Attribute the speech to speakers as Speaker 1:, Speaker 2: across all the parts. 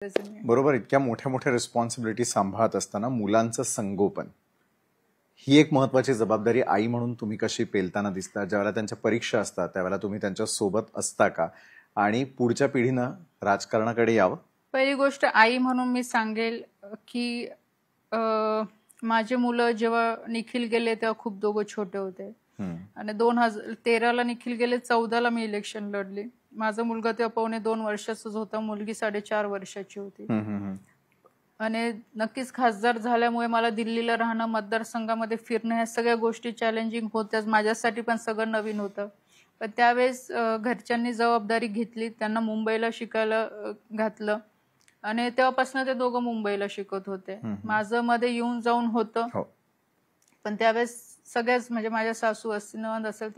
Speaker 1: बरोबर. इतक्या मोठ्या मोठ्या रिस्पॉन्सिबिलिटी सांभाळत असताना मुलांचं संगोपन ही एक महत्वाची जबाबदारी आई म्हणून तुम्ही कशी पेलताना दिसता? ज्यावेळेला त्यांच्या परीक्षा असतात त्यावेळेला तुम्ही त्यांच्या सोबत असता का? आणि पुढच्या पिढीनं राजकारणाकडे यावं?
Speaker 2: पहिली गोष्ट आई म्हणून मी सांगेल की माझे मुलं जेव्हा निखिल गेले तेव्हा खूप दोघं छोटे होते आणि 2013ला निखिल गेले, 14ला मी इलेक्शन लढली. माझा मुलगा तेव्हा 1.25 वर्षाचाच होता, मुलगी 4.5 वर्षाची होती. आणि नक्कीच खासदार झाल्यामुळे मला दिल्लीला राहणं, मतदारसंघामध्ये फिरणं, ह्या सगळ्या गोष्टी चॅलेंजिंग होत्याच. माझ्यासाठी पण सगळं नवीन होतं. पण त्यावेळेस घरच्यांनी जबाबदारी घेतली, त्यांना मुंबईला शिकायला घातलं आणि तेव्हापासून ते दोघं मुंबईला शिकत होते. माझं मध्ये येऊन जाऊन होतं, पण त्यावेळेस सगळ्याच म्हणजे माझ्या सासू असतील, नणंद असेल,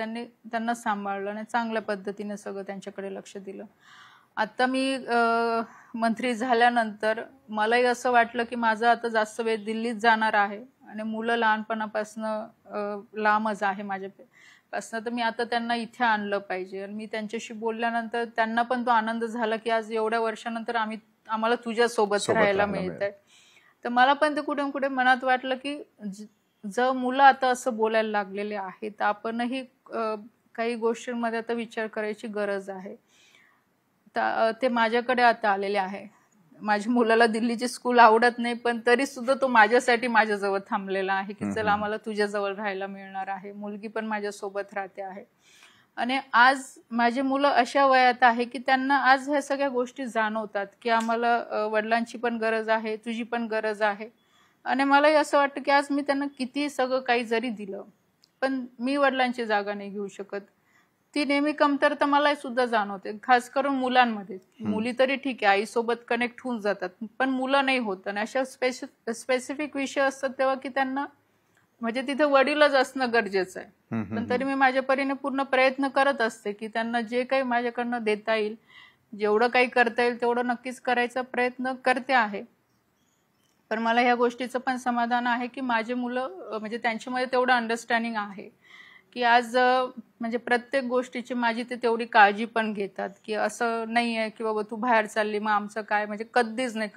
Speaker 2: त्यांना सांभाळलं आणि चांगल्या पद्धतीने सगळं त्यांच्याकडे लक्ष दिलं. आता मी मंत्री झाल्यानंतर मलाही असं वाटलं की माझं आता जास्त वेळ दिल्लीत जाणार आहे आणि मुलं लहानपणापासून लांबच आहे माझ्यापासून, तर मी आता त्यांना इथे आणलं पाहिजे. आणि मी त्यांच्याशी बोलल्यानंतर त्यांना पण तो आनंद झाला की आज एवढ्या वर्षानंतर आम्हाला तुझ्या सोबत राहायला मिळत आहे. तर मला पण ते कुठे कुठे मनात वाटलं की जर मुलं आता असं बोलायला लागलेले आहेत तर आपणही काही गोष्टींमध्ये आता विचार करायची गरज आहे. ते माझ्याकडे आता आलेले आहे. माझ्या मुलाला दिल्लीची स्कूल आवडत नाही, पण तरी सुद्धा तो माझ्यासाठी माझ्याजवळ थांबलेला आहे की चला आम्हाला तुझ्याजवळ राहायला मिळणार आहे. मुलगी पण माझ्यासोबत राहते आहे. आणि आज माझे मुलं अशा वयात आहे की त्यांना आज ह्या सगळ्या गोष्टी जाणवतात की आम्हाला वडिलांची पण गरज आहे, तुझी पण गरज आहे. आणि मलाही असं वाटतं की आज मी त्यांना किती सगळं काही जरी दिलं पण मी वडिलांची जागा नाही घेऊ शकत. ती नेहमी कमतरता मला सुद्धा जाणवते, खास करून मुलांमध्ये. मुली तरी ठीक आहे, आईसोबत कनेक्ट होऊन जातात, पण मुलं नाही होत. आणि अशा स्पेसिफिक विषय असतात तेव्हा की त्यांना म्हणजे तिथे वडीलच असणं गरजेचं आहे. पण तरी मी माझ्या परीने पूर्ण प्रयत्न करत असते की त्यांना जे काही माझ्याकडनं देता येईल, जेवढं काही करता येईल तेवढं नक्कीच करायचा प्रयत्न करते आहे. पण मला ह्या गोष्टीचं पण समाधान आहे की माझे मुलं म्हणजे त्यांच्यामध्ये तेवढं अंडरस्टँडिंग आहे की आज म्हणजे प्रत्येक गोष्टीची माझी ते तेवढी काळजी पण घेतात की असं नाही आहे की बाबा तू बाहेर चालली मग आमचं काय, म्हणजे कधीच नाही.